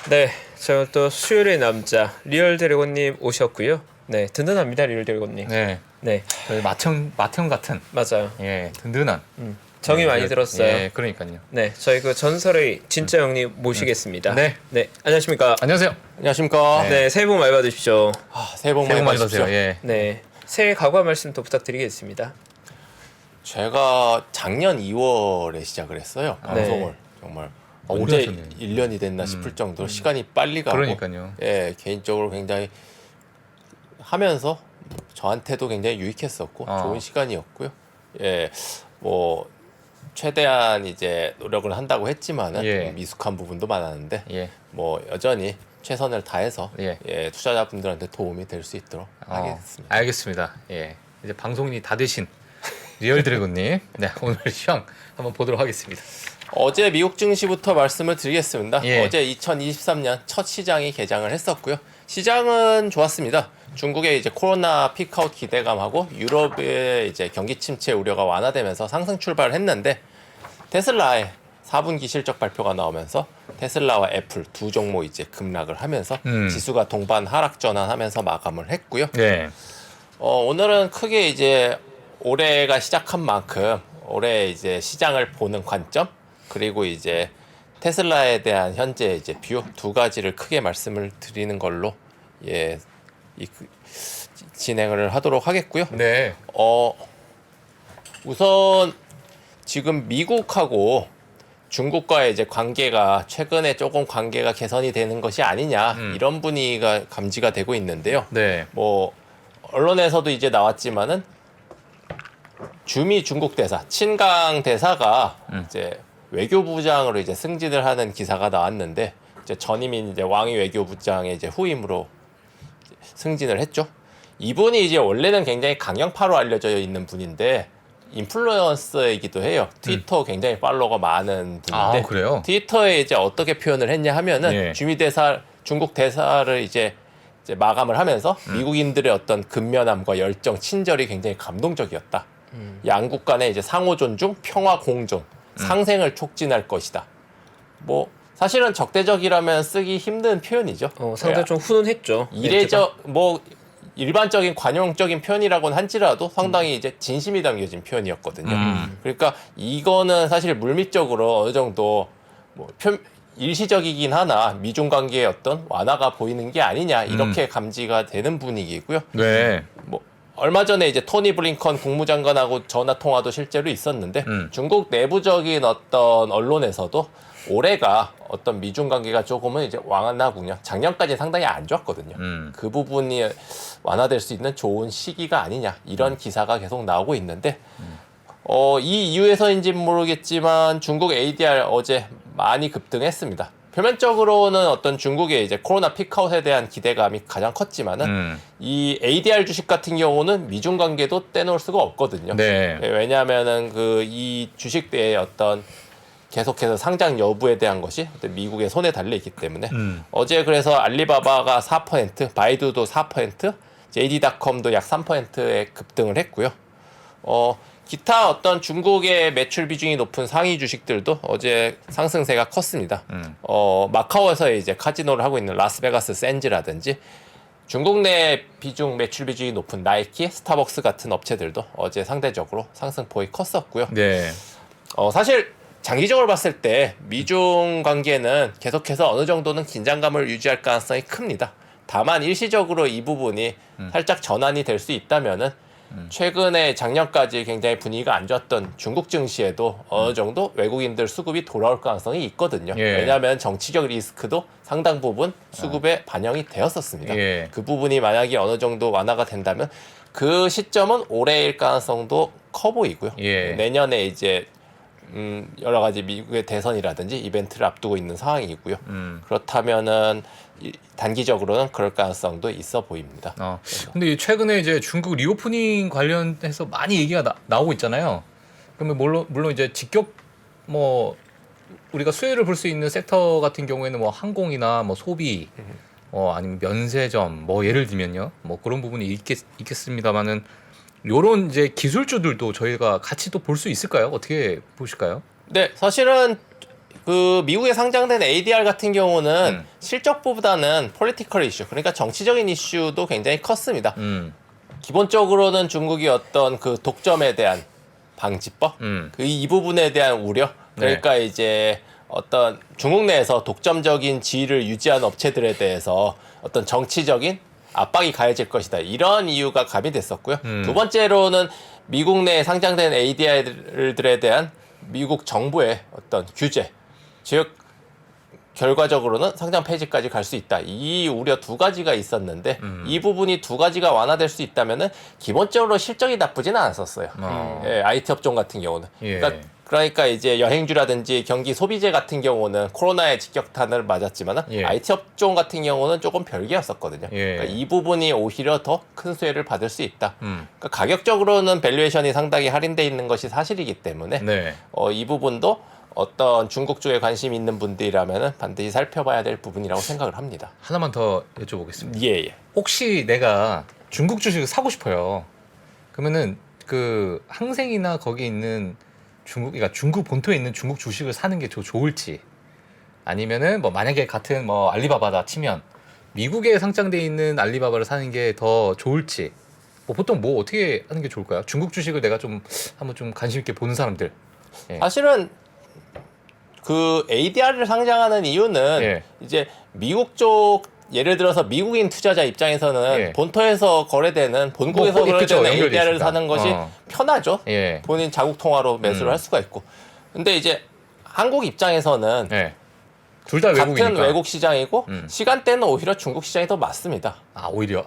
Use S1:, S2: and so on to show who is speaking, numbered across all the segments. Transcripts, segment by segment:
S1: 네, 저 또 수요일의 남자 리얼 드래곤님 오셨고요. 네, 든든합니다, 리얼 드래곤님.
S2: 네.
S1: 네,
S2: 맏형 같은
S1: 맞아요.
S2: 든든한.
S1: 정이
S2: 네,
S1: 많이 들었어요.
S2: 예, 그러니까요.
S1: 네, 저희 그 전설의 진짜 형님 모시겠습니다.
S2: 네.
S1: 네, 안녕하십니까.
S2: 안녕하세요.
S3: 안녕하십니까.
S1: 네, 새해 복 많이 받으십시오.
S3: 새해 복
S2: 새해
S3: 많이
S2: 복 많이
S3: 받으십시오.
S2: 받으세요. 예.
S1: 네, 새해 각오 말씀도 부탁드리겠습니다.
S3: 제가 작년 2월에 시작을 했어요. 방송을. 정말
S2: 오래
S3: 언제
S2: 하셨네요.
S3: 1년이 됐나 싶을 정도로 시간이 빨리 가고
S2: 그러니까요.
S3: 예, 개인적으로 굉장히 하면서 저한테도 굉장히 유익했었고 좋은 시간이었고요. 예. 뭐 최대한 이제 노력을 한다고 했지만은
S2: 예.
S3: 좀 미숙한 부분도 많았는데
S2: 예.
S3: 뭐 여전히 최선을 다해서
S2: 예.
S3: 투자자분들한테 도움이 될 수 있도록 하겠습니다.
S2: 알겠습니다. 예. 이제 방송인이 다 되신 리얼 드래곤님. 네, 오늘 시황 한번 보도록 하겠습니다.
S3: 어제 미국 증시부터 말씀을 드리겠습니다.
S2: 예.
S3: 어제 2023년 첫 시장이 개장을 했었고요. 시장은 좋았습니다. 중국의 이제 코로나 피크아웃 기대감하고 유럽의 이제 경기 침체 우려가 완화되면서 상승 출발을 했는데 테슬라의 4분기 실적 발표가 나오면서 테슬라와 애플 두 종목 이제 급락을 하면서 지수가 동반 하락 전환하면서 마감을 했고요.
S2: 네.
S3: 오늘은 크게 이제 올해가 시작한 만큼 올해 이제 시장을 보는 관점 그리고 이제 테슬라에 대한 현재 이제 뷰 두 가지를 크게 말씀을 드리는 걸로 진행을 하도록 하겠고요.
S2: 네.
S3: 우선 지금 미국하고 중국과의 이제 관계가 최근에 조금 관계가 개선이 되는 것이 아니냐 이런 분위기가 감지가 되고 있는데요.
S2: 네.
S3: 뭐 언론에서도 이제 나왔지만은 주미 중국 대사 친강 대사가 이제 외교부장으로 이제 승진을 하는 기사가 나왔는데 이제 전임인 이제 왕이 외교부장의 이제 후임으로 승진을 했죠. 이분이 이제 원래는 굉장히 강경파로 알려져 있는 분인데 인플루언서이기도 해요. 트위터 굉장히 팔로워가 많은 분인데
S2: 아, 그래요?
S3: 트위터에 이제 어떻게 표현을 했냐 하면은
S2: 예.
S3: 주미 대사 중국 대사를 이제 마감을 하면서 미국인들의 어떤 근면함과 열정, 친절이 굉장히 감동적이었다. 양국 간의 이제 상호 존중, 평화 공존, 상생을 촉진할 것이다. 뭐 사실은 적대적이라면 쓰기 힘든 표현이죠.
S1: 상당히 좀 훈훈했죠.
S3: 뭐 일반적인 관용적인 표현이라고는 한지라도 상당히 이제 진심이 담겨진 표현이었거든요. 그러니까 이거는 사실 물미적으로 어느 정도 뭐 일시적이긴 하나 미중 관계의 어떤 완화가 보이는 게 아니냐 이렇게 감지가 되는 분위기고요.
S2: 네.
S3: 뭐 얼마 전에 이제 토니 블링컨 국무장관하고 전화 통화도 실제로 있었는데 중국 내부적인 어떤 언론에서도 올해가 어떤 미중 관계가 조금은 이제 완화군요. 작년까지 상당히 안 좋았거든요. 그 부분이 완화될 수 있는 좋은 시기가 아니냐 이런 기사가 계속 나오고 있는데 이 이유에서인지는 모르겠지만 중국 ADR 어제 많이 급등했습니다. 표면적으로는 어떤 중국의 이제 코로나 피크아웃에 대한 기대감이 가장 컸지만은 이 ADR 주식 같은 경우는 미중 관계도 떼놓을 수가 없거든요.
S2: 네.
S3: 왜냐하면은 이 주식대의 어떤 계속해서 상장 여부에 대한 것이 미국의 손에 달려 있기 때문에 어제 그래서 알리바바가 4%, 바이두도 4%, JD.com도 약 3%의 급등을 했고요. 기타 어떤 중국의 매출 비중이 높은 상위 주식들도 어제 상승세가 컸습니다. 마카오에서 이제 카지노를 하고 있는 라스베가스 샌즈라든지 중국 내 매출 비중이 높은 나이키, 스타벅스 같은 업체들도 어제 상대적으로 상승폭이 컸었고요.
S2: 네.
S3: 사실 장기적으로 봤을 때 미중 관계는 계속해서 어느 정도는 긴장감을 유지할 가능성이 큽니다. 다만 일시적으로 이 부분이 살짝 전환이 될 수 있다면은 최근에 작년까지 굉장히 분위기가 안 좋았던 중국 증시에도 어느 정도 외국인들 수급이 돌아올 가능성이 있거든요.
S2: 예.
S3: 왜냐하면 정치적 리스크도 상당 부분 수급에 반영이 되었었습니다.
S2: 예.
S3: 그 부분이 만약에 어느 정도 완화가 된다면 그 시점은 올해일 가능성도 커 보이고요.
S2: 예.
S3: 내년에 이제 여러 가지 미국의 대선이라든지 이벤트를 앞두고 있는 상황이고요. 그렇다면은 단기적으로는 그럴 가능성도 있어 보입니다.
S2: 근데 최근에 이제 중국 리오프닝 관련해서 많이 얘기가 나오고 있잖아요. 그러면 물론 이제 직격 뭐 우리가 수혜를 볼 수 있는 섹터 같은 경우에는 뭐 항공이나 뭐 소비, 아니면 면세점, 뭐 예를 들면요, 뭐 그런 부분이 있겠습니다만은 요런 이제 기술주들도 저희가 같이 또 볼 수 있을까요? 어떻게 보실까요?
S3: 네, 사실은 그 미국에 상장된 ADR 같은 경우는 실적보다는 political 이슈, 그러니까 정치적인 이슈도 굉장히 컸습니다. 기본적으로는 중국이 어떤 그 독점에 대한 방지법, 이 부분에 대한 우려, 그러니까 이제 어떤 중국 내에서 독점적인 지위를 유지한 업체들에 대해서 어떤 정치적인 압박이 가해질 것이다. 이런 이유가 가미됐었고요. 두 번째로는 미국 내에 상장된 ADR들에 대한 미국 정부의 어떤 규제, 즉 결과적으로는 상장 폐지까지 갈 수 있다. 이 우려 두 가지가 있었는데 이 부분이 두 가지가 완화될 수 있다면은 기본적으로 실적이 나쁘지는 않았었어요. 예, IT 업종 같은 경우는.
S2: 예.
S3: 그러니까 이제 여행주라든지 경기 소비재 같은 경우는 코로나의 직격탄을 맞았지만은
S2: 예.
S3: IT 업종 같은 경우는 조금 별개였었거든요.
S2: 예.
S3: 그러니까 이 부분이 오히려 더 큰 수혜를 받을 수 있다. 그러니까 가격적으로는 밸류에이션이 상당히 할인돼 있는 것이 사실이기 때문에
S2: 네.
S3: 이 부분도 어떤 중국 쪽에 관심 있는 분들이라면은 반드시 살펴봐야 될 부분이라고 생각을 합니다.
S2: 하나만 더 여쭤보겠습니다.
S3: 예.
S2: 혹시 내가 중국 주식을 사고 싶어요. 그러면은 그 항생이나 거기 있는 그러니까 중국 본토에 있는 중국 주식을 사는 게 더 좋을지, 아니면은 뭐 만약에 같은 뭐 알리바바다 치면 미국에 상장돼 있는 알리바바를 사는 게 더 좋을지, 뭐 보통 뭐 어떻게 하는 게 좋을까요? 중국 주식을 내가 좀 한번 좀 관심 있게 보는 사람들. 예.
S3: 사실은 그 ADR을 상장하는 이유는
S2: 예.
S3: 이제 미국 쪽, 예를 들어서 미국인 투자자 입장에서는
S2: 예.
S3: 본토에서 거래되는 본국에서
S2: 뭐, 그쵸,
S3: 거래되는
S2: 연결돼
S3: ADR을
S2: 있으니까.
S3: 사는 것이 편하죠.
S2: 예.
S3: 본인 자국 통화로 매수를 할 수가 있고. 근데 이제 한국 입장에서는
S2: 예. 둘 다
S3: 같은
S2: 외국이니까.
S3: 외국 시장이고 시간대는 오히려 중국 시장이 더 맞습니다.
S2: 아, 오히려.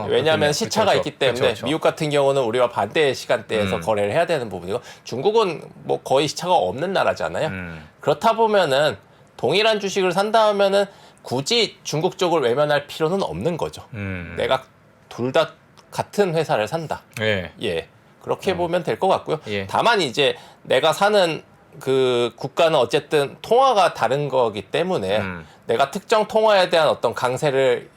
S3: 왜냐하면
S2: 그렇군요.
S3: 시차가
S2: 그쵸,
S3: 있기 때문에
S2: 그쵸, 그쵸.
S3: 미국 같은 경우는 우리와 반대의 시간대에서 거래를 해야 되는 부분이고 중국은 뭐 거의 시차가 없는 나라잖아요. 그렇다 보면은 동일한 주식을 산다 하면은 굳이 중국 쪽을 외면할 필요는 없는 거죠. 내가 둘 다 같은 회사를 산다.
S2: 예.
S3: 예. 그렇게 보면 될 것 같고요.
S2: 예.
S3: 다만 이제 내가 사는 그 국가는 어쨌든 통화가 다른 거기 때문에 내가 특정 통화에 대한 어떤 강세를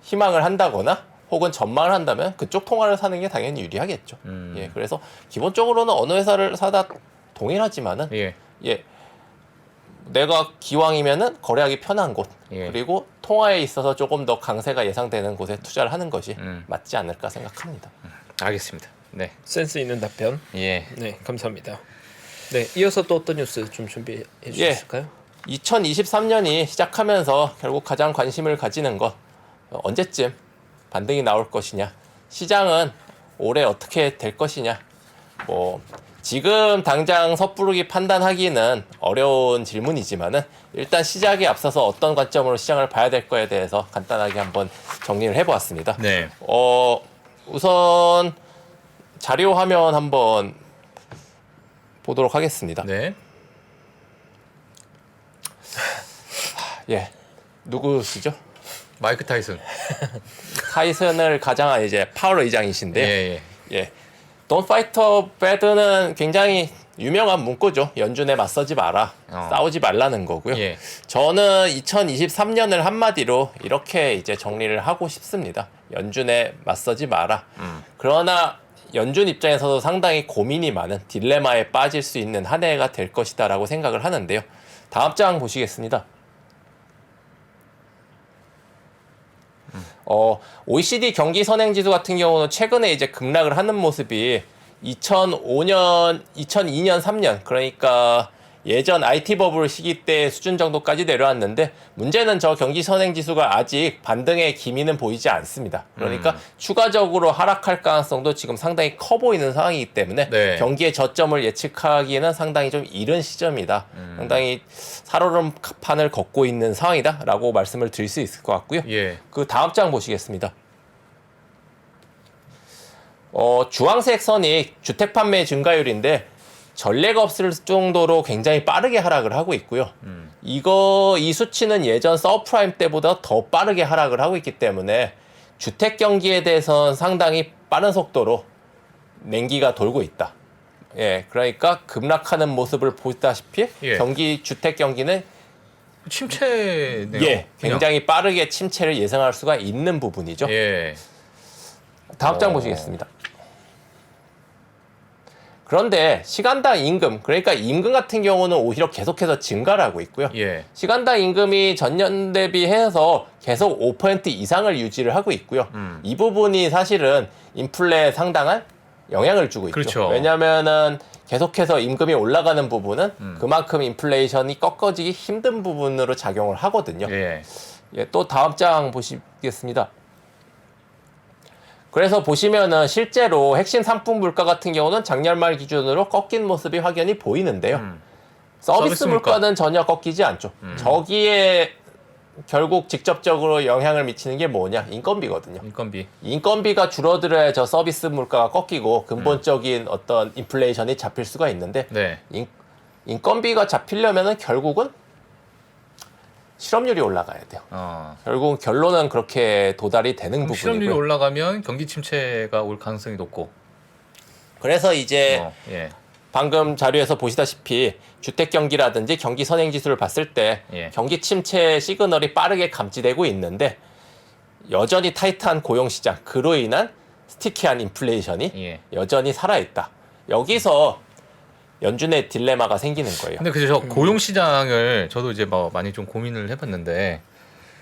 S3: 희망을 한다거나 혹은 전망을 한다면 그쪽 통화를 사는 게 당연히 유리하겠죠. 예. 그래서 기본적으로는 어느 회사를 사다 동일하지만은
S2: 예.
S3: 예. 내가 기왕이면은 거래하기 편한 곳,
S2: 예.
S3: 그리고 통화에 있어서 조금 더 강세가 예상되는 곳에 투자를 하는 것이 맞지 않을까 생각합니다.
S2: 알겠습니다. 네.
S1: 센스 있는 답변.
S2: 예.
S1: 네, 감사합니다. 네, 이어서 또 어떤 뉴스 좀 준비해 주실까요?
S3: 2023년이 시작하면서 결국 가장 관심을 가지는 것, 언제쯤 반등이 나올 것이냐, 시장은 올해 어떻게 될 것이냐, 뭐 지금 당장 섣부르게 판단하기는 어려운 질문이지만은 일단 시작에 앞서서 어떤 관점으로 시장을 봐야 될 거에 대해서 간단하게 한번 정리를 해보았습니다.
S2: 네.
S3: 우선 자료 화면 한번 보도록 하겠습니다.
S2: 네.
S3: 예, 누구시죠?
S2: 마이크 타이슨.
S3: 타이슨을 가장한 이제 파월 의장이신데,
S2: 예.
S3: 예, Don't fight a bad는 굉장히 유명한 문구죠. 연준에 맞서지 마라, 싸우지 말라는 거고요.
S2: 예.
S3: 저는 2023년을 한마디로 이렇게 이제 정리를 하고 싶습니다. 연준에 맞서지 마라. 그러나 연준 입장에서도 상당히 고민이 많은 딜레마에 빠질 수 있는 한 해가 될 것이다라고 생각을 하는데요. 다음 장 보시겠습니다. OECD 경기 선행 지수 같은 경우는 최근에 이제 급락을 하는 모습이 2002년, 3년, 그러니까 예전 IT 버블 시기 때 수준 정도까지 내려왔는데 문제는 저 경기 선행 지수가 아직 반등의 기미는 보이지 않습니다. 그러니까 추가적으로 하락할 가능성도 지금 상당히 커 보이는 상황이기 때문에
S2: 네.
S3: 경기의 저점을 예측하기에는 상당히 좀 이른 시점이다. 상당히 살얼음판을 걷고 있는 상황이다라고 말씀을 드릴 수 있을 것 같고요.
S2: 예.
S3: 그 다음 장 보시겠습니다. 주황색 선이 주택 판매 증가율인데 전례가 없을 정도로 굉장히 빠르게 하락을 하고 있고요. 이 수치는 예전 서프라임 때보다 더 빠르게 하락을 하고 있기 때문에 주택 경기에 대해서는 상당히 빠른 속도로 냉기가 돌고 있다. 예, 그러니까 급락하는 모습을 보다시피
S2: 예.
S3: 주택 경기는
S2: 침체네요.
S3: 예, 굉장히 빠르게 침체를 예상할 수가 있는 부분이죠.
S2: 예.
S3: 다음 장 보시겠습니다. 그런데 시간당 임금, 그러니까 임금 같은 경우는 오히려 계속해서 증가를 하고 있고요.
S2: 예.
S3: 시간당 임금이 전년 대비해서 계속 5% 이상을 유지를 하고 있고요. 이 부분이 사실은 인플레에 상당한 영향을 주고 있죠.
S2: 그렇죠.
S3: 왜냐면은 계속해서 임금이 올라가는 부분은 그만큼 인플레이션이 꺾어지기 힘든 부분으로 작용을 하거든요.
S2: 예.
S3: 예, 또 다음 장 보시겠습니다. 그래서 보시면은 실제로 핵심 상품 물가 같은 경우는 작년 말 기준으로 꺾인 모습이 확연히 보이는데요. 서비스
S2: 서비스 물가.
S3: 물가는 전혀 꺾이지 않죠. 저기에 결국 직접적으로 영향을 미치는 게 뭐냐? 인건비거든요.
S2: 인건비.
S3: 인건비가 줄어들어야 저 서비스 물가가 꺾이고 근본적인 어떤 인플레이션이 잡힐 수가 있는데
S2: 네.
S3: 인건비가 잡히려면은 결국은 실업률이 올라가야 돼요. 결국 결론은 그렇게 도달이 되는
S2: 그럼 실업률이
S3: 부분이고요.
S2: 올라가면 경기 침체가 올 가능성이 높고.
S3: 그래서 이제
S2: 예.
S3: 방금 자료에서 보시다시피 주택 경기라든지 경기 선행 지수를 봤을 때
S2: 예.
S3: 경기 침체 시그널이 빠르게 감지되고 있는데 여전히 타이트한 고용 시장, 그로 인한 스티키한 인플레이션이
S2: 예.
S3: 여전히 살아있다. 여기서 연준의 딜레마가 생기는 거예요.
S2: 근데 그저 고용 시장을 저도 이제 뭐 많이 좀 고민을 해봤는데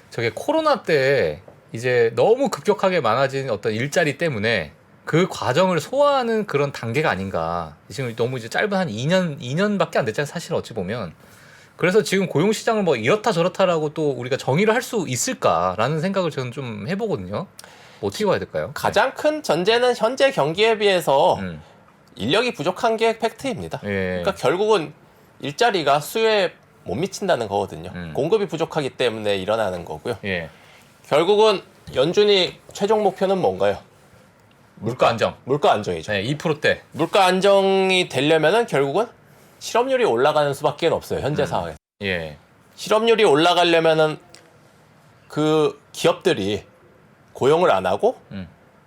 S2: 저게 코로나 때 이제 너무 급격하게 많아진 어떤 일자리 때문에 그 과정을 소화하는 그런 단계가 아닌가. 지금 너무 이제 짧은 한 2년밖에 안 됐잖아요. 사실 어찌 보면. 그래서 지금 고용 시장을 뭐 이렇다 저렇다라고 또 우리가 정의를 할 수 있을까라는 생각을 저는 좀 해보거든요. 뭐 어떻게 봐야 될까요?
S3: 가장 큰 전제는 현재 경기에 비해서
S2: 음.
S3: 인력이 부족한 게 팩트입니다.
S2: 예.
S3: 그러니까 결국은 일자리가 수요에 못 미친다는 거거든요. 공급이 부족하기 때문에 일어나는 거고요.
S2: 예.
S3: 결국은 연준이 최종 목표는 뭔가요?
S2: 물가 안정.
S3: 물가 안정이죠.
S2: 네, 2%대.
S3: 물가 안정이 되려면은 결국은 실업률이 올라가는 수밖에 없어요. 현재 상황에서.
S2: 예.
S3: 실업률이 올라가려면은 그 기업들이 고용을 안 하고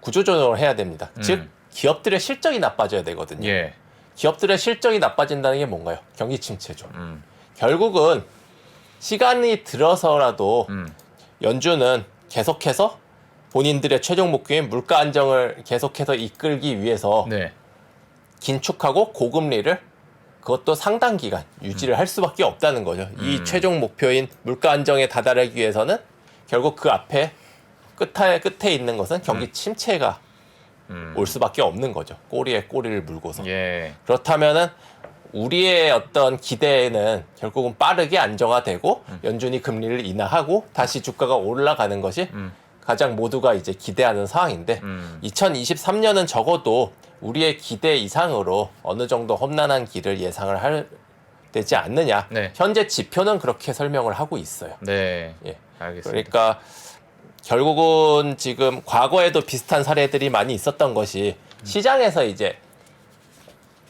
S3: 구조조정을 해야 됩니다. 즉 기업들의 실적이 나빠져야 되거든요.
S2: 예.
S3: 기업들의 실적이 나빠진다는 게 뭔가요? 경기 침체죠. 결국은 시간이 들어서라도 연준은 계속해서 본인들의 최종 목표인 물가 안정을 계속해서 이끌기 위해서
S2: 네.
S3: 긴축하고 고금리를 그것도 상당 기간 유지를 할 수밖에 없다는 거죠. 이 최종 목표인 물가 안정에 다다르기 위해서는 결국 그 앞에 끝에 있는 것은 경기 침체가 올 수밖에 없는 거죠. 꼬리에 꼬리를 물고서.
S2: 예.
S3: 그렇다면은 우리의 어떤 기대는 결국은 빠르게 안정화되고 연준이 금리를 인하하고 다시 주가가 올라가는 것이 가장 모두가 이제 기대하는 상황인데 2023년은 적어도 우리의 기대 이상으로 어느 정도 험난한 길을 예상을 할 되지 않느냐.
S2: 네.
S3: 현재 지표는 그렇게 설명을 하고 있어요.
S2: 네.
S3: 예.
S2: 알겠습니다.
S3: 그러니까 결국은 지금 과거에도 비슷한 사례들이 많이 있었던 것이 시장에서 이제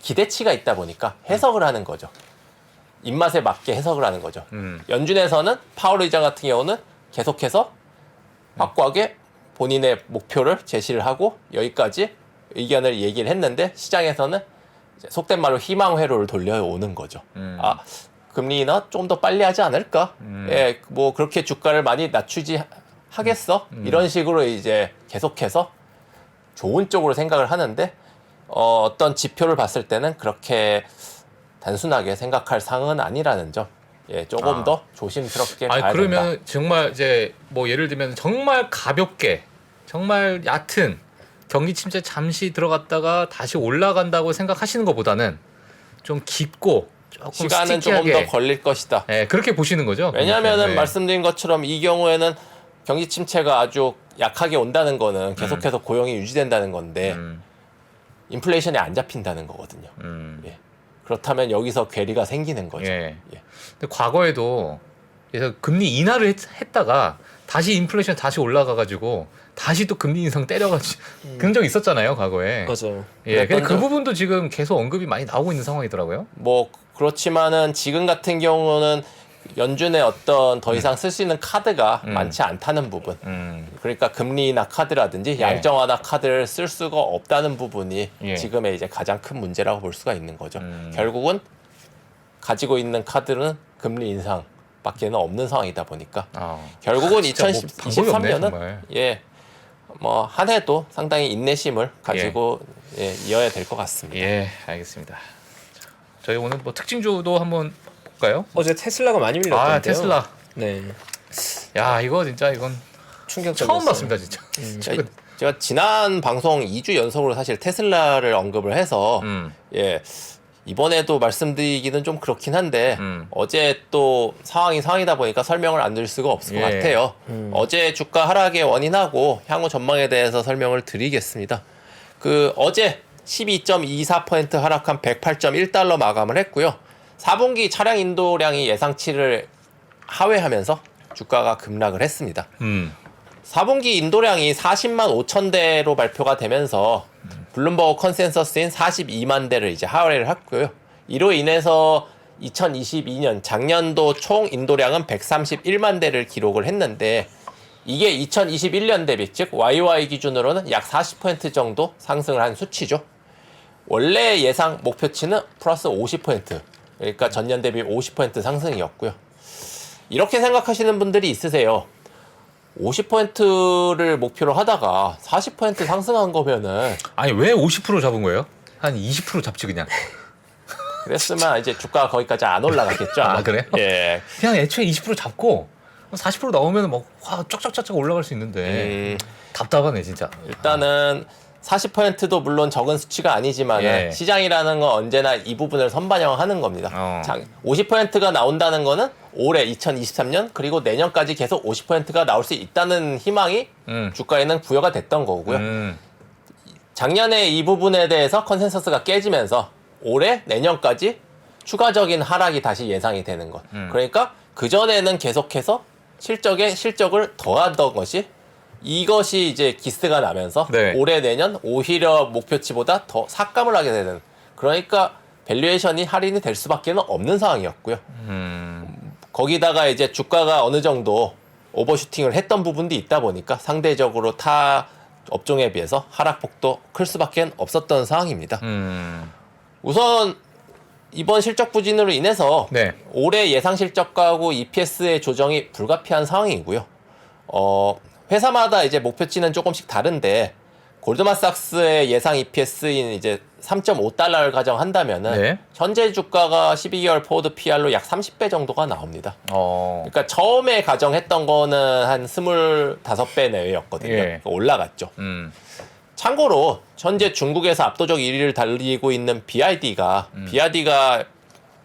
S3: 기대치가 있다 보니까 해석을 하는 거죠. 입맛에 맞게 해석을 하는 거죠. 연준에서는 파월 의장 같은 경우는 계속해서 확고하게 본인의 목표를 제시를 하고 여기까지 의견을 얘기를 했는데 시장에서는 이제 속된 말로 희망 회로를 돌려오는 거죠. 아, 금리 인하 좀 더 빨리 하지 않을까? 예, 뭐 그렇게 주가를 많이 낮추지 하겠어? 이런 식으로 이제 계속해서 좋은 쪽으로 생각을 하는데 어떤 지표를 봤을 때는 그렇게 단순하게 생각할 상황은 아니라는 점. 예, 조금 더 조심스럽게 봐야 된다.
S2: 그러면 정말 이제 뭐 예를 들면 정말 가볍게 정말 얕은 경기 침체 잠시 들어갔다가 다시 올라간다고 생각하시는 것보다는 좀 깊고 조금
S3: 시간은
S2: 스티키하게
S3: 조금 더 걸릴 것이다.
S2: 예, 그렇게 보시는 거죠.
S3: 왜냐하면은
S2: 네.
S3: 말씀드린 것처럼 이 경우에는 경기 침체가 아주 약하게 온다는 거는 계속해서 고용이 유지된다는 건데 인플레이션이 안 잡힌다는 거거든요. 예. 그렇다면 여기서 괴리가 생기는 거죠.
S2: 예.
S3: 예.
S2: 근데 과거에도 그래서 금리 인하를 했다가 다시 인플레이션 다시 올라가가지고 다시 또 금리 인상 때려가지고 그런 적 있었잖아요, 과거에.
S1: 맞아요.
S2: 예, 근데 그
S3: 그랬던
S2: 부분도 지금 계속 언급이 많이 나오고 있는 상황이더라고요.
S3: 뭐 그렇지만은 지금 같은 경우는 연준의 어떤 더 이상 쓸 수 있는 카드가 많지 않다는 부분. 그러니까 금리 인하 카드라든지 양적 완화 카드를 쓸 수가 없다는 부분이
S2: 예.
S3: 지금의 이제 가장 큰 문제라고 볼 수가 있는 거죠. 결국은 가지고 있는 카드는 금리 인상밖에는 없는 상황이다 보니까 결국은
S2: 진짜 뭐 방법이 없네,
S3: 2023년은
S2: 정말.
S3: 예. 뭐 한 해도 상당히 인내심을 가지고 예, 이어야 될 것 같습니다.
S2: 예, 알겠습니다. 자, 저희 오늘 뭐 특징주도 한번 볼까요?
S1: 어제 테슬라가 많이 밀렸던데요.
S2: 아, 테슬라.
S1: 네.
S2: 야, 이거 진짜 이건
S1: 충격적이었어요.
S2: 처음 봤습니다, 진짜.
S3: 제가 지난 방송 2주 연속으로 사실 테슬라를 언급을 해서 예. 이번에도 말씀드리기는 좀 그렇긴 한데 어제 또 상황이다 보니까 설명을 안 드릴 수가 없을 것
S2: 예.
S3: 같아요. 어제 주가 하락의 원인하고 향후 전망에 대해서 설명을 드리겠습니다. 그 어제 12.24% 하락한 108.1달러 마감을 했고요. 4분기 차량 인도량이 예상치를 하회하면서 주가가 급락을 했습니다. 4분기 인도량이 40만 5천 대로 발표가 되면서 블룸버그 컨센서스인 42만 대를 이제 하회를 했고요. 이로 인해서 2022년 작년도 총 인도량은 131만 대를 기록을 했는데 이게 2021년 대비 즉 YY 기준으로는 약 40% 정도 상승을 한 수치죠. 원래 예상 목표치는 플러스 50% 그러니까 전년 대비 50% 상승이었고요. 이렇게 생각하시는 분들이 있으세요. 50%를 목표로 하다가 40% 상승한 거면은
S2: 아니, 왜 50% 잡은 거예요? 한 20% 잡지 그냥.
S3: 그랬으면 이제 주가가 거기까지 안 올라갔겠죠. 아마.
S2: 아, 그래요?
S3: 예.
S2: 그냥 애초에 20% 잡고 40% 나오면 막 쫙쫙쫙쫙 올라갈 수 있는데 답답하네 진짜.
S3: 일단은 40%도 물론 적은 수치가 아니지만
S2: 예.
S3: 시장이라는 건 언제나 이 부분을 선반영하는 겁니다. 50%가 나온다는 거는 올해 2023년 그리고 내년까지 계속 50%가 나올 수 있다는 희망이 주가에는 부여가 됐던 거고요. 작년에 이 부분에 대해서 컨센서스가 깨지면서 올해 내년까지 추가적인 하락이 다시 예상이 되는 것. 그러니까 그전에는 계속해서 실적을 더하던 것이 이것이 이제 기스가 나면서
S2: 네.
S3: 올해 내년 오히려 목표치보다 더 삭감을 하게 되는 그러니까 밸류에이션이 할인이 될 수밖에 없는 상황이었고요. 거기다가 이제 주가가 어느 정도 오버슈팅을 했던 부분도 있다 보니까 상대적으로 타 업종에 비해서 하락폭도 클 수밖에 없었던 상황입니다. 우선 이번 실적 부진으로 인해서
S2: 네.
S3: 올해 예상 실적하고 EPS의 조정이 불가피한 상황이고요. 회사마다 이제 목표치는 조금씩 다른데 골드만삭스의 예상 EPS인 이제 3.5달러를 가정한다면은
S2: 네.
S3: 현재 주가가 12개월 포워드 PR로 약 30배 정도가 나옵니다.
S2: 어.
S3: 그러니까 처음에 가정했던 거는 한 25배 내외였거든요.
S2: 예.
S3: 그러니까 올라갔죠. 참고로 현재 중국에서 압도적 1위를 달리고 있는 BYD가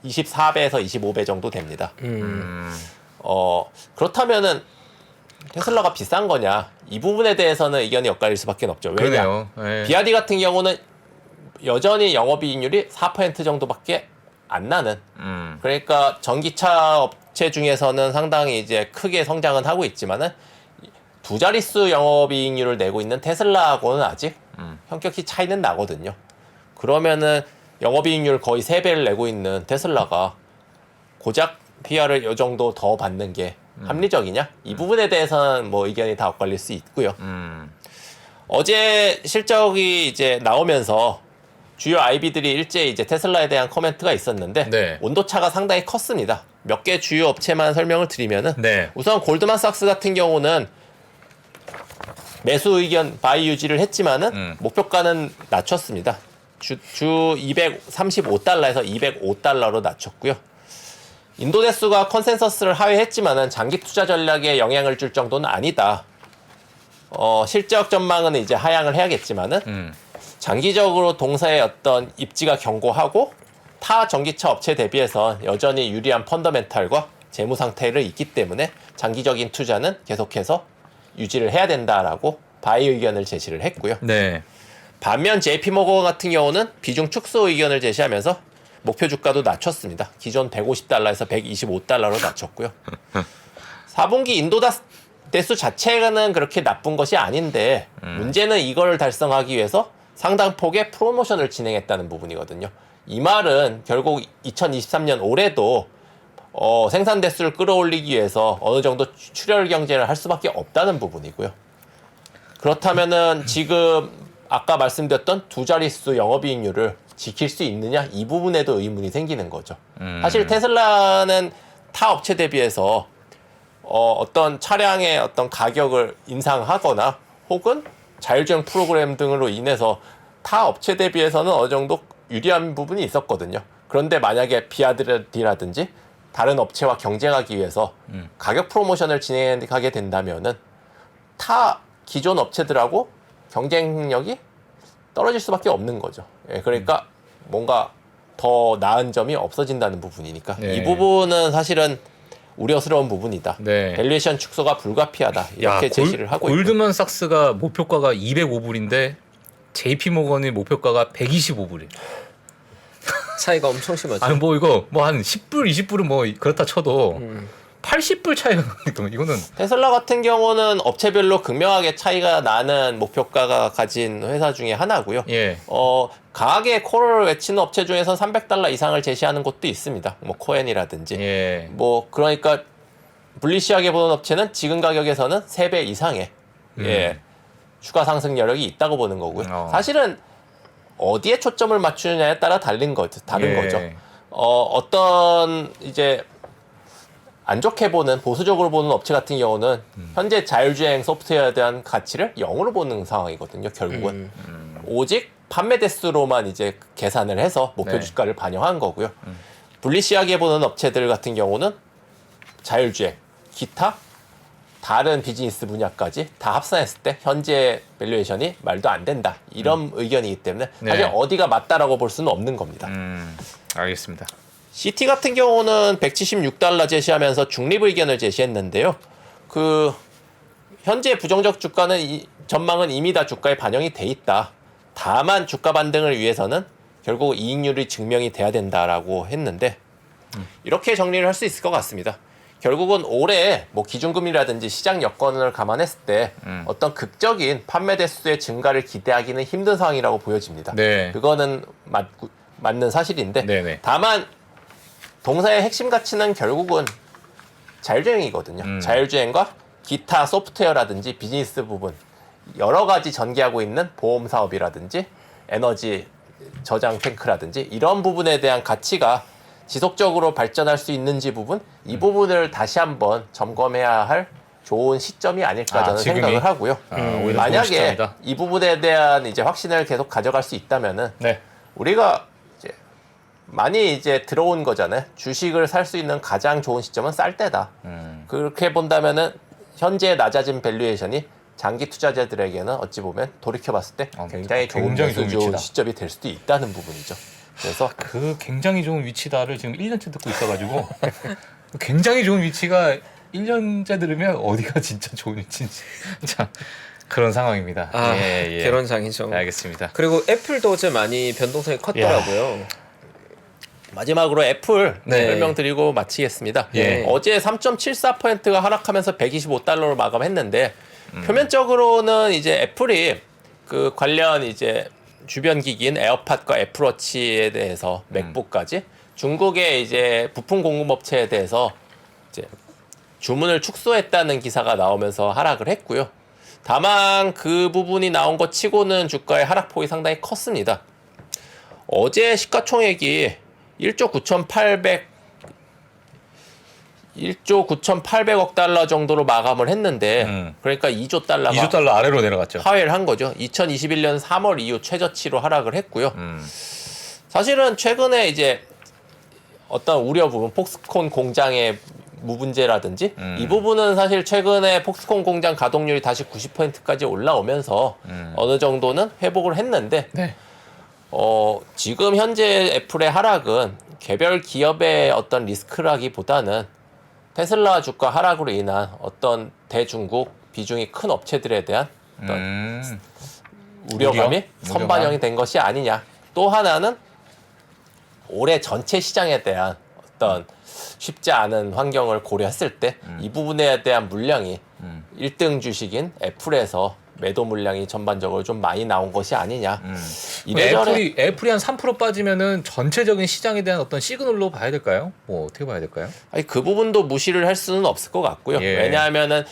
S3: 24배에서 25배 정도 됩니다. 그렇다면은 테슬라가 비싼 거냐? 이 부분에 대해서는 의견이 엇갈릴 수밖에 없죠. 왜냐?
S2: 그러네요. 예.
S3: BYD 같은 경우는 여전히 영업이익률이 4% 정도밖에 안 나는. 그러니까 전기차 업체 중에서는 상당히 이제 크게 성장은 하고 있지만은 두 자릿수 영업이익률을 내고 있는 테슬라하고는 아직 현격히 차이는 나거든요. 그러면은 영업이익률 거의 3배를 내고 있는 테슬라가 고작 PR을 이 정도 더 받는 게 합리적이냐? 이 부분에 대해서는 뭐 의견이 다 엇갈릴 수 있고요. 어제 실적이 이제 나오면서 주요 IB들이 일제히 이제 테슬라에 대한 코멘트가 있었는데
S2: 네.
S3: 온도차가 상당히 컸습니다. 몇 개 주요 업체만 설명을 드리면은
S2: 네.
S3: 우선 골드만삭스 같은 경우는 매수 의견 바이 유지를 했지만은 목표가는 낮췄습니다. 주 235달러에서 205달러로 낮췄고요. 인도네스가 컨센서스를 하회했지만은 장기 투자 전략에 영향을 줄 정도는 아니다. 실적 전망은 이제 하향을 해야겠지만은 장기적으로 동사의 어떤 입지가 견고하고 타 전기차 업체 대비해서 여전히 유리한 펀더멘탈과 재무 상태를 있기 때문에 장기적인 투자는 계속해서 유지를 해야 된다라고 바이 의견을 제시를 했고요.
S2: 네.
S3: 반면 JP모건 같은 경우는 비중 축소 의견을 제시하면서 목표 주가도 낮췄습니다. 기존 150달러에서 125달러로 낮췄고요. 4분기 인도다 대수 자체는 그렇게 나쁜 것이 아닌데 문제는 이걸 달성하기 위해서 상당 폭의 프로모션을 진행했다는 부분이거든요. 이 말은 결국 2023년 올해도 생산 대수를 끌어올리기 위해서 어느 정도 출혈 경쟁을 할 수밖에 없다는 부분이고요. 그렇다면은 지금 아까 말씀드렸던 두 자릿수 영업이익률을 지킬 수 있느냐 이 부분에도 의문이 생기는 거죠. 사실 테슬라는 타 업체 대비해서 어떤 차량의 어떤 가격을 인상하거나 혹은 자율주행 프로그램 등으로 인해서 타 업체 대비해서는 어느 정도 유리한 부분이 있었거든요. 그런데 만약에 비아드라든지 다른 업체와 경쟁하기 위해서 가격 프로모션을 진행하게 된다면은 타 기존 업체들하고 경쟁력이 떨어질 수밖에 없는 거죠. 예, 그러니까 뭔가 더 나은 점이 없어진다는 부분이니까
S2: 네.
S3: 이 부분은 사실은 우려스러운 부분이다.
S2: 네.
S3: 밸류에이션 축소가 불가피하다. 이렇게 제시를 하고 있고.
S2: 골드만삭스가 목표가가 205불인데 JP 모건의 목표가가 125불이에요.
S1: 차이가 엄청 심하죠.
S2: 아니 뭐 이거 뭐 한 10불, 20불은 뭐 그렇다 쳐도 80불 차이가 나거든. 이거는
S3: 테슬라 같은 경우는 업체별로 극명하게 차이가 나는 목표가가 가진 회사 중에 하나고요.
S2: 예.
S3: 강하게 코어를 외치는 업체 중에서 $300 이상을 제시하는 곳도 있습니다. 뭐 코엔이라든지.
S2: 예.
S3: 뭐 그러니까 불리시하게 보는 업체는 지금 가격에서는 3배 이상의 예, 추가 상승 여력이 있다고 보는 거고요. 사실은 어디에 초점을 맞추느냐에 따라 다른 거죠.
S2: 예.
S3: 어떤 이제 안 좋게 보는 보수적으로 보는 업체 같은 경우는 현재 자율주행 소프트웨어에 대한 가치를 0으로 보는 상황이거든요. 결국은 오직 판매 대수로만 이제 계산을 해서 목표
S2: 네.
S3: 주가를 반영한 거고요. 불리시하게 보는 업체들 같은 경우는 자율주행, 기타 다른 비즈니스 분야까지 다 합산했을 때 현재 밸류에이션이 말도 안 된다. 이런 의견이기 때문에
S2: 네.
S3: 사실 어디가 맞다라고 볼 수는 없는 겁니다.
S2: 알겠습니다.
S3: CT 같은 경우는 $176 제시하면서 중립 의견을 제시했는데요. 그 현재 부정적 주가는 전망은 이미 다 주가에 반영이 돼 있다. 다만 주가 반등을 위해서는 결국 이익률이 증명이 돼야 된다라고 했는데 이렇게 정리를 할 수 있을 것 같습니다. 결국은 올해 뭐 기준금리라든지 시장 여건을 감안했을 때 어떤 극적인 판매 대수의 증가를 기대하기는 힘든 상황이라고 보여집니다.
S2: 네.
S3: 그거는 맞는 사실인데
S2: 네네.
S3: 다만 동사의 핵심 가치는 결국은 자율주행이거든요. 자율주행과 기타 소프트웨어라든지 비즈니스 부분 여러 가지 전개하고 있는 보험 사업이라든지 에너지 저장 탱크라든지 이런 부분에 대한 가치가 지속적으로 발전할 수 있는지 부분 이 부분을 다시 한번 점검해야 할 좋은 시점이 아닐까 저는
S2: 지금이?
S3: 생각을 하고요.
S2: 오히려 좋은
S3: 만약에
S2: 시점이다.
S3: 이 부분에 대한 이제 확신을 계속 가져갈 수 있다면은
S2: 네.
S3: 우리가 이제 많이 이제 들어온 거잖아요. 주식을 살 수 있는 가장 좋은 시점은 쌀 때다. 그렇게 본다면은 현재 낮아진 밸류에이션이 장기 투자자들에게는 어찌 보면 돌이켜 봤을 때 굉장히 좋은
S2: 굉장히 좋은
S3: 좋은
S2: 위치다.
S3: 시점이 될 수도 있다는 부분이죠. 그래서
S2: 그 굉장히 좋은 위치다를 지금 1년째 듣고 있어가지고 굉장히 좋은 위치가 1년째 들으면 어디가 진짜 좋은 위치인지 자 그런 상황입니다.
S1: 아,
S2: 예.
S1: 개론상이죠.
S2: 알겠습니다.
S1: 그리고 애플도 어제 많이 변동성이 컸더라고요.
S3: 마지막으로 애플
S1: 네.
S3: 설명드리고 마치겠습니다.
S1: 예.
S3: 어제 3.74%가 하락하면서 $125로 마감했는데 표면적으로는 이제 애플이 그 관련 이제 주변 기기인 에어팟과 애플워치에 대해서 맥북까지 중국의 이제 부품 공급업체에 대해서 이제 주문을 축소했다는 기사가 나오면서 하락을 했고요. 다만 그 부분이 나온 것 치고는 주가의 하락폭이 상당히 컸습니다. 어제 시가총액이 1조 9,800억 달러 정도로 마감을 했는데 그러니까 2조 달러가
S2: 2조 달러 아래로 내려갔죠.
S3: 하회를 한 거죠. 2021년 3월 이후 최저치로 하락을 했고요. 사실은 최근에 이제 어떤 우려 부분, 폭스콘 공장의 무분재라든지 이 부분은 사실 최근에 폭스콘 공장 가동률이 다시 90%까지 올라오면서 어느 정도는 회복을 했는데
S2: 네.
S3: 지금 현재 애플의 하락은 개별 기업의 어떤 리스크라기보다는 테슬라 주가 하락으로 인한 어떤 대중국 비중이 큰 업체들에 대한 어떤 우려감이 선반영이 된 것이 아니냐. 또 하나는 올해 전체 시장에 대한 어떤 쉽지 않은 환경을 고려했을 때 이 부분에 대한 물량이 1등 주식인 애플에서 매도 물량이 전반적으로 좀 많이 나온 것이 아니냐. 이래저래
S2: 애플이 한 3% 빠지면은 전체적인 시장에 대한 어떤 시그널로 봐야 될까요? 뭐 어떻게 봐야 될까요?
S3: 아니, 그 부분도 무시를 할 수는 없을 것 같고요.
S2: 예.
S3: 왜냐하면은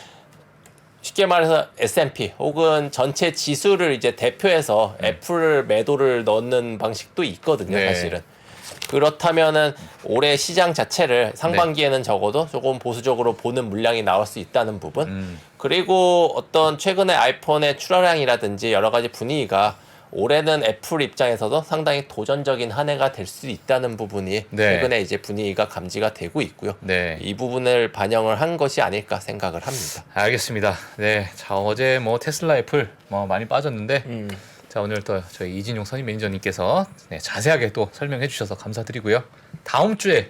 S3: 쉽게 말해서 S&P 혹은 전체 지수를 이제 대표해서 애플 매도를 넣는 방식도 있거든요,
S2: 네.
S3: 사실은. 그렇다면은 올해 시장 자체를 상반기에는 적어도 조금 보수적으로 보는 물량이 나올 수 있다는 부분. 그리고 어떤 최근에 아이폰의 출하량이라든지 여러 가지 분위기가 올해는 애플 입장에서도 상당히 도전적인 한 해가 될 수 있다는 부분이
S2: 네.
S3: 최근에 이제 분위기가 감지가 되고 있고요.
S2: 네.
S3: 이 부분을 반영을 한 것이 아닐까 생각을 합니다.
S2: 알겠습니다. 네, 자 어제 뭐 테슬라 애플 뭐 많이 빠졌는데 자 오늘 또 저희 이진용 선임 매니저님께서 네, 자세하게 또 설명해 주셔서 감사드리고요. 다음 주에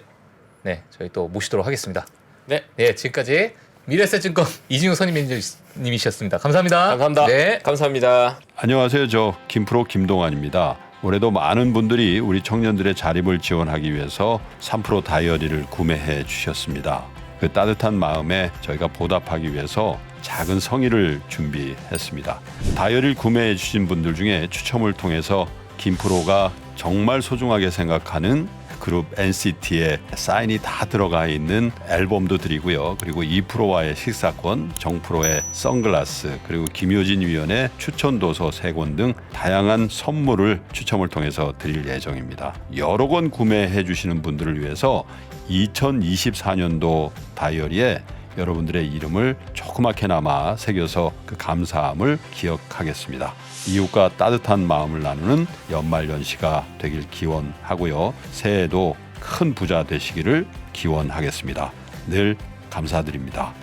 S2: 네 저희 또 모시도록 하겠습니다.
S3: 네,
S2: 네 지금까지 미래에셋증권 이진용 선임 매니저님이셨습니다. 감사합니다.
S3: 감사합니다.
S2: 네.
S1: 감사합니다.
S4: 안녕하세요. 저 김프로 김동환입니다. 올해도 많은 분들이 우리 청년들의 자립을 지원하기 위해서 3프로 다이어리를 구매해 주셨습니다. 그 따뜻한 마음에 저희가 보답하기 위해서 작은 성의를 준비했습니다. 다이어리를 구매해 주신 분들 중에 추첨을 통해서 김프로가 정말 소중하게 생각하는 그룹 NCT의 사인이 다 들어가 있는 앨범도 드리고요. 그리고 2프로와의 식사권, 정프로의 선글라스, 그리고 김효진 위원의 추천 도서 3권 등 다양한 선물을 추첨을 통해서 드릴 예정입니다. 여러 권 구매해 주시는 분들을 위해서 2024년도 다이어리에 여러분들의 이름을 조그맣게나마 새겨서 그 감사함을 기억하겠습니다. 이웃과 따뜻한 마음을 나누는 연말연시가 되길 기원하고요. 새해에도 큰 부자 되시기를 기원하겠습니다. 늘 감사드립니다.